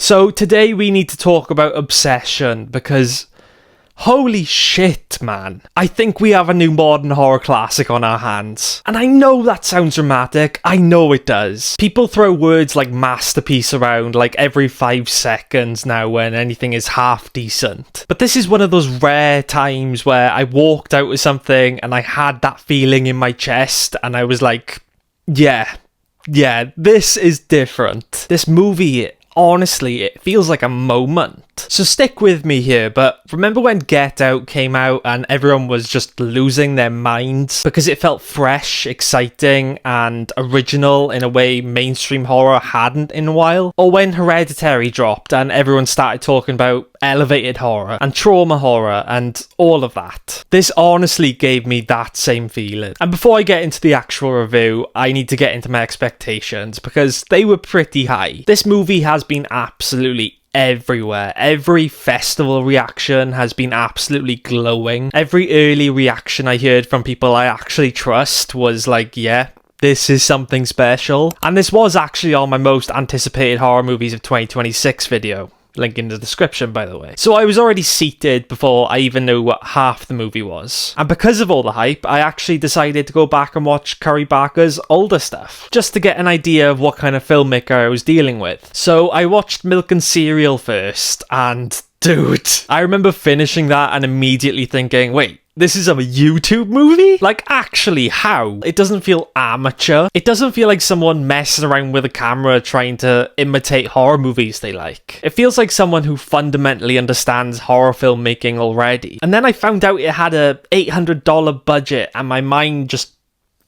So today we need to talk about Obsession, because holy shit, man. I think we have a new modern horror classic on our hands. And I know that sounds dramatic, I know it does. People throw words like masterpiece around like every 5 seconds now when anything is half decent. But this is one of those rare times where I walked out with something and I had that feeling in my chest and I was like, yeah, this is different. This movie, honestly, it feels like a moment. So stick with me here, but remember when Get Out came out and everyone was just losing their minds because it felt fresh, exciting, and original in a way mainstream horror hadn't in a while? Or when Hereditary dropped and everyone started talking about elevated horror and trauma horror and all of that? This honestly gave me that same feeling. And before I get into the actual review, I need to get into my expectations because they were pretty high. This movie has been absolutely everywhere. Every festival reaction has been absolutely glowing. Every early reaction I heard from people I actually trust was like, yeah, this is something special. And this was actually on my most anticipated horror movies of 2026 video. Link in the description, by the way. So I was already seated before I even knew what half the movie was. And because of all the hype, I actually decided to go back and watch Curry Barker's older stuff, just to get an idea of what kind of filmmaker I was dealing with. So I watched Milk and Cereal first, and dude, I remember finishing that and immediately thinking, wait, this is a YouTube movie? Like, actually, how? It doesn't feel amateur. It doesn't feel like someone messing around with a camera trying to imitate horror movies they like. It feels like someone who fundamentally understands horror filmmaking already. And then I found out it had a $800 budget and my mind just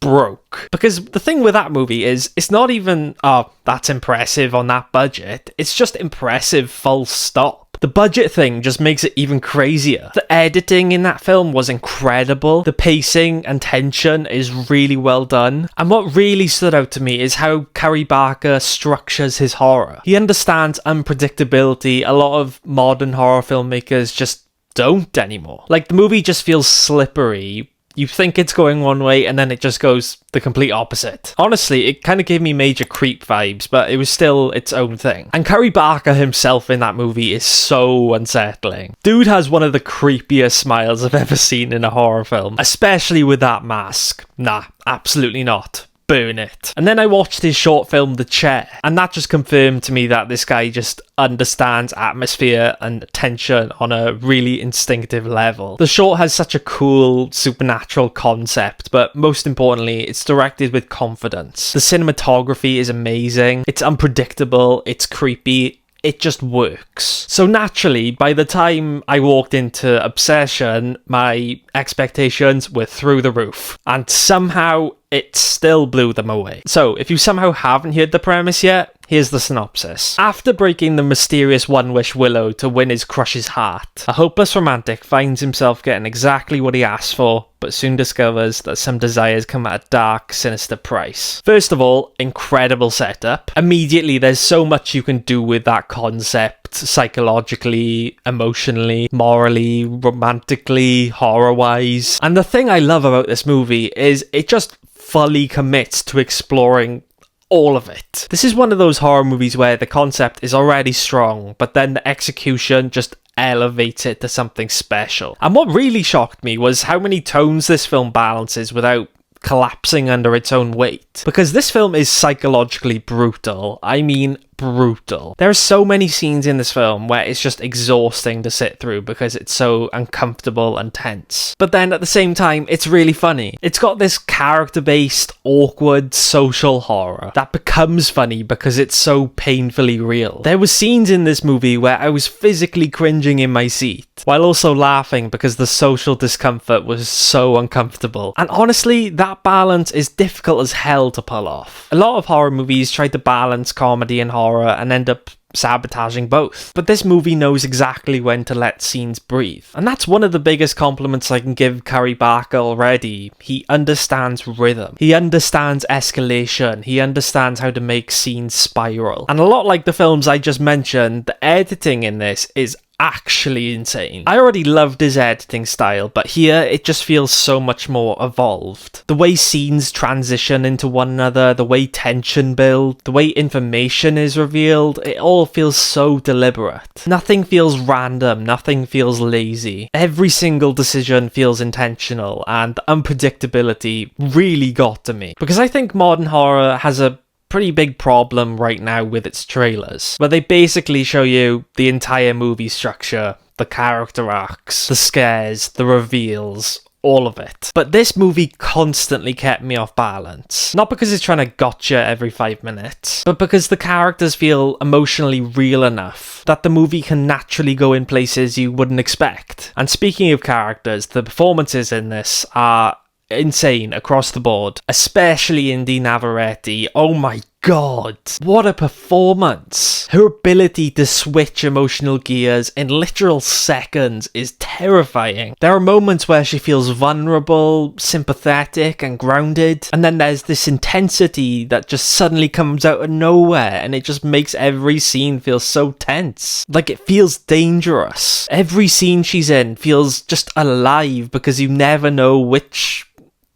broke. Because the thing with that movie is, it's not even, oh, that's impressive on that budget. It's just impressive, full stop. The budget thing just makes it even crazier. The editing in that film was incredible. The pacing and tension is really well done. And what really stood out to me is how Curry Barker structures his horror. He understands unpredictability a lot of modern horror filmmakers just don't anymore. Like, the movie just feels slippery. You think it's going one way and then it just goes the complete opposite. Honestly, it kind of gave me major Creep vibes, but it was still its own thing. And Curry Barker himself in that movie is so unsettling. Dude has one of the creepiest smiles I've ever seen in a horror film, especially with that mask. Nah, absolutely not. Burn it. And then I watched his short film The Chair, and that just confirmed to me that this guy just understands atmosphere and tension on a really instinctive level. The short has such a cool supernatural concept, but most importantly, it's directed with confidence. The cinematography is amazing. It's unpredictable. It's creepy. It just works. So naturally, by the time I walked into Obsession, my expectations were through the roof. And somehow, it still blew them away. So, if you somehow haven't heard the premise yet, here's the synopsis. After breaking the mysterious One Wish Willow to win his crush's heart, a hopeless romantic finds himself getting exactly what he asked for, but soon discovers that some desires come at a dark, sinister price. First of all, incredible setup. Immediately, there's so much you can do with that concept, psychologically, emotionally, morally, romantically, horror-wise. And the thing I love about this movie is it just fully commits to exploring all of it. This is one of those horror movies where the concept is already strong, but then the execution just elevates it to something special. And what really shocked me was how many tones this film balances without collapsing under its own weight. Because this film is psychologically brutal. I mean, brutal. There are so many scenes in this film where it's just exhausting to sit through because it's so uncomfortable and tense. But then at the same time, it's really funny. It's got this character-based, awkward, social horror that becomes funny because it's so painfully real. There were scenes in this movie where I was physically cringing in my seat, while also laughing because the social discomfort was so uncomfortable. And honestly, that balance is difficult as hell to pull off. A lot of horror movies try to balance comedy and horror and end up sabotaging both. But this movie knows exactly when to let scenes breathe. And that's one of the biggest compliments I can give Curry Barker already. He understands rhythm. He understands escalation. He understands how to make scenes spiral. And a lot like the films I just mentioned, the editing in this is actually insane. I already loved his editing style, but here it just feels so much more evolved. The way scenes transition into one another, the way tension builds, the way information is revealed, it all feels so deliberate. Nothing feels random, nothing feels lazy. Every single decision feels intentional, and the unpredictability really got to me. Because I think modern horror has a pretty big problem right now with its trailers, where they basically show you the entire movie structure, the character arcs, the scares, the reveals, all of it. But this movie constantly kept me off balance. Not because it's trying to gotcha every 5 minutes, but because the characters feel emotionally real enough that the movie can naturally go in places you wouldn't expect. And speaking of characters, the performances in this are insane across the board, especially Inde Navarrette. Oh my god, what a performance! Her ability to switch emotional gears in literal seconds is terrifying. There are moments where she feels vulnerable, sympathetic, and grounded, and then there's this intensity that just suddenly comes out of nowhere, and it just makes every scene feel so tense. Like, it feels dangerous. Every scene she's in feels just alive because you never know which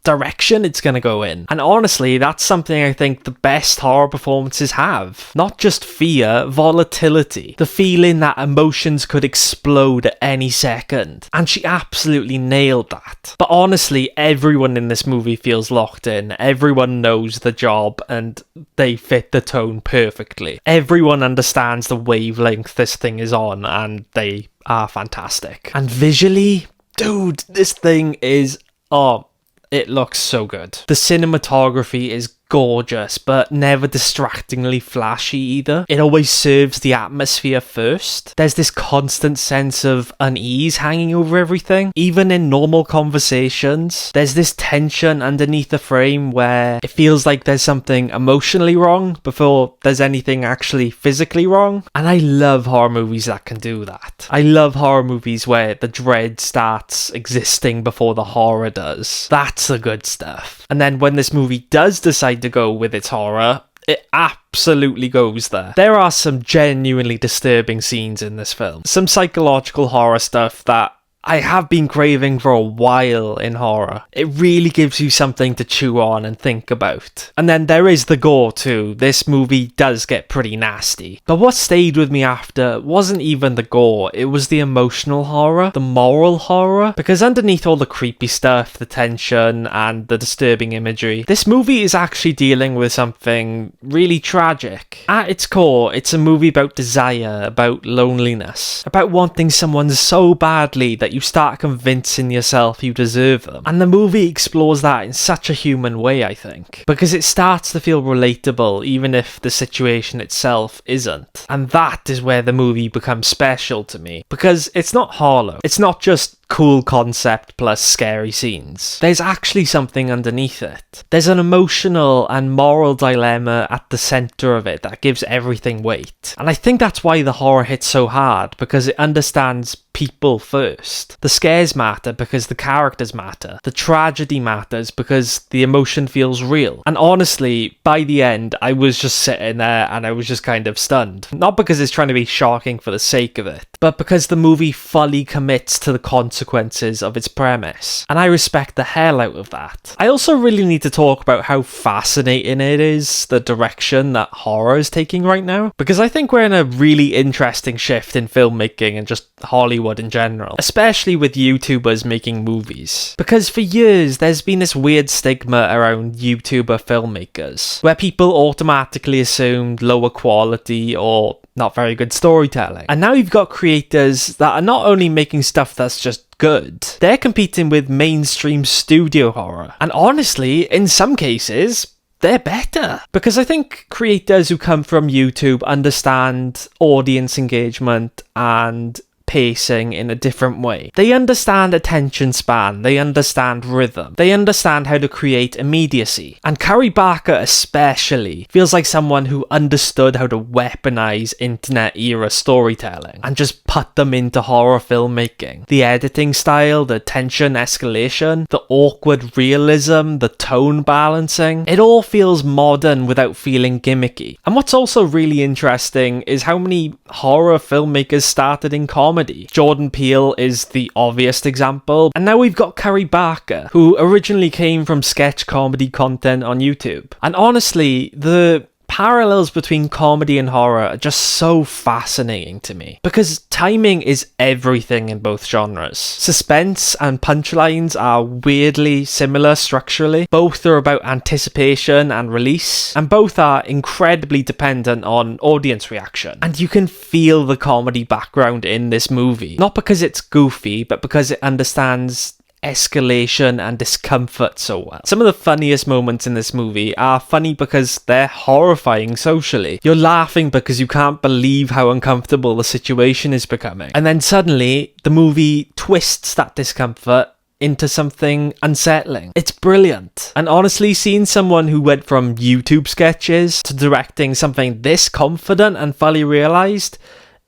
direction it's gonna go in. And honestly, that's something I think the best horror performances have. Not just fear, volatility. The feeling that emotions could explode at any second. And she absolutely nailed that. But honestly, everyone in this movie feels locked in. Everyone knows the job and they fit the tone perfectly. Everyone understands the wavelength this thing is on, and they are fantastic. And visually, dude, this thing is... it looks so good. The cinematography is gorgeous, but never distractingly flashy either. It always serves the atmosphere first. There's this constant sense of unease hanging over everything. Even in normal conversations, there's this tension underneath the frame where it feels like there's something emotionally wrong before there's anything actually physically wrong. And I love horror movies that can do that. I love horror movies where the dread starts existing before the horror does. That's the good stuff. And then when this movie does decide to go with its horror, it absolutely goes there. There are some genuinely disturbing scenes in this film. Some psychological horror stuff that I have been craving for a while in horror. It really gives you something to chew on and think about. And then there is the gore too. This movie does get pretty nasty. But what stayed with me after wasn't even the gore, it was the emotional horror, the moral horror. Because underneath all the creepy stuff, the tension, and the disturbing imagery, this movie is actually dealing with something really tragic. At its core, it's a movie about desire, about loneliness, about wanting someone so badly that you start convincing yourself you deserve them. And the movie explores that in such a human way, I think, because it starts to feel relatable even if the situation itself isn't. And that is where the movie becomes special to me, because it's not hollow. It's not just cool concept plus scary scenes. There's actually something underneath it. There's an emotional and moral dilemma at the center of it that gives everything weight. And I think that's why the horror hits so hard, because it understands people first. The scares matter because the characters matter. The tragedy matters because the emotion feels real. And honestly, by the end, I was just sitting there and I was just kind of stunned. Not because it's trying to be shocking for the sake of it, but because the movie fully commits to the consequences of its premise. And I respect the hell out of that. I also really need to talk about how fascinating it is, the direction that horror is taking right now, because I think we're in a really interesting shift in filmmaking and just Hollywood in general, especially with YouTubers making movies. Because for years there's been this weird stigma around YouTuber filmmakers, where people automatically assumed lower quality or not very good storytelling. And now you've got creators that are not only making stuff that's just good, they're competing with mainstream studio horror. And honestly, in some cases, they're better. Because I think creators who come from YouTube understand audience engagement and pacing in a different way. They understand attention span, they understand rhythm, they understand how to create immediacy. And Curry Barker especially feels like someone who understood how to weaponize internet era storytelling and just put them into horror filmmaking. The editing style, the tension escalation, the awkward realism, the tone balancing, it all feels modern without feeling gimmicky. And what's also really interesting is how many horror filmmakers started in comedy. comedy. Jordan Peele is the obvious example, and now we've got Carrie Barker, who originally came from sketch comedy content on YouTube. And honestly, the parallels between comedy and horror are just so fascinating to me, because timing is everything in both genres. Suspense and punchlines are weirdly similar structurally. Both are about anticipation and release, and both are incredibly dependent on audience reaction. And you can feel the comedy background in this movie, not because it's goofy, but because it understands escalation and discomfort so well. Some of the funniest moments in this movie are funny because they're horrifying socially. You're laughing because you can't believe how uncomfortable the situation is becoming. And then suddenly, the movie twists that discomfort into something unsettling. It's brilliant. And honestly, seeing someone who went from YouTube sketches to directing something this confident and fully realised,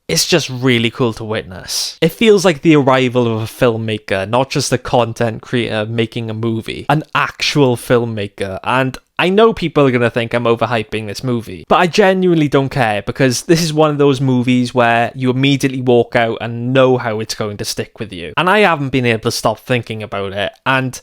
it's just really cool to witness. It feels like the arrival of a filmmaker, not just a content creator making a movie. An actual filmmaker. And I know people are going to think I'm overhyping this movie, but I genuinely don't care, because this is one of those movies where you immediately walk out and know how it's going to stick with you. And I haven't been able to stop thinking about it, and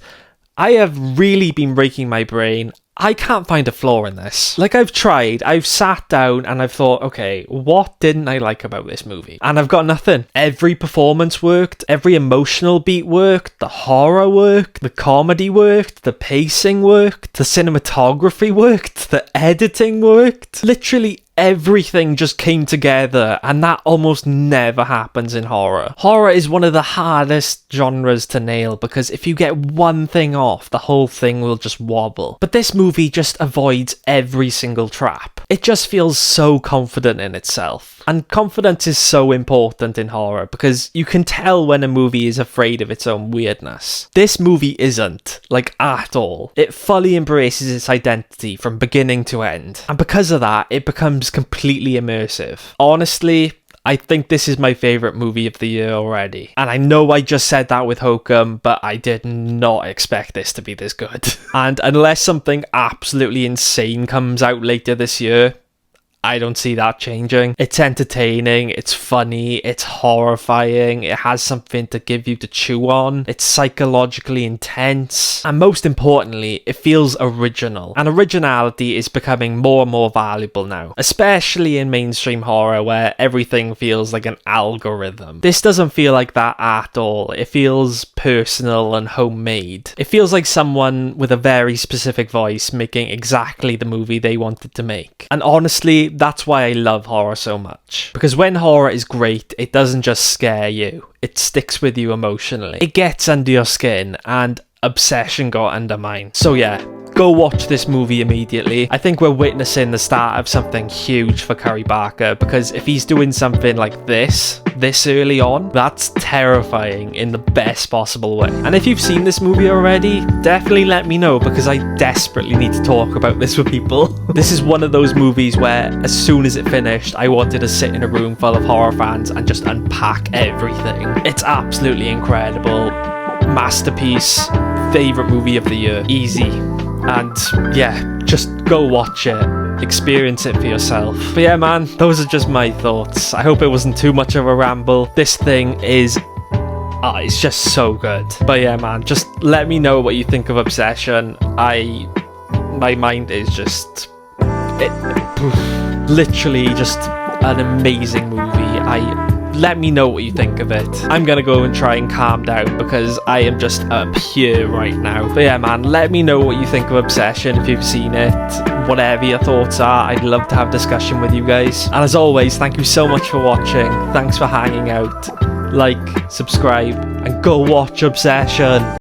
I have really been raking my brain. I can't find a flaw in this. Like, I've tried, I've sat down and I've thought, okay, what didn't I like about this movie? And I've got nothing. Every performance worked, every emotional beat worked, the horror worked, the comedy worked, the pacing worked, the cinematography worked, the editing worked. Literally everything just came together, and that almost never happens in horror. Horror is one of the hardest genres to nail, because if you get one thing off, the whole thing will just wobble. But this movie just avoids every single trap. It just feels so confident in itself. And confidence is so important in horror, because you can tell when a movie is afraid of its own weirdness. This movie isn't, like, at all. It fully embraces its identity from beginning to end. And because of that, it becomes completely immersive. Honestly, I think this is my favourite movie of the year already. And I know I just said that with Hokum, but I did not expect this to be this good. And unless something absolutely insane comes out later this year, I don't see that changing. It's entertaining, it's funny, it's horrifying, it has something to give you to chew on, it's psychologically intense, and most importantly, it feels original. And originality is becoming more and more valuable now, especially in mainstream horror where everything feels like an algorithm. This doesn't feel like that at all. It feels personal and homemade. It feels like someone with a very specific voice making exactly the movie they wanted to make. And honestly, that's why I love horror so much. Because when horror is great, it doesn't just scare you, it sticks with you emotionally. It gets under your skin, and Obsession got under mine. So yeah, go watch this movie immediately. I think we're witnessing the start of something huge for Carrie Barker, because if he's doing something like this early on, that's terrifying in the best possible way. And if you've seen this movie already, definitely let me know, because I desperately need to talk about this with people. This is one of those movies where as soon as it finished, I wanted to sit in a room full of horror fans and just unpack everything. It's absolutely incredible. Masterpiece. Favourite movie of the year. Easy. And yeah, just go watch it. Experience it for yourself. But yeah, man, those are just my thoughts. I hope it wasn't too much of a ramble. This thing is... it's just so good. But yeah, man, just let me know what you think of Obsession. My mind is just... literally just an amazing movie. Let me know what you think of it. I'm gonna go and try and calm down, because I am just up here right now. But yeah, man, let me know what you think of Obsession if you've seen it. Whatever your thoughts are, I'd love to have discussion with you guys. And as always, thank you so much for watching. Thanks for hanging out. Like, subscribe, and go watch Obsession.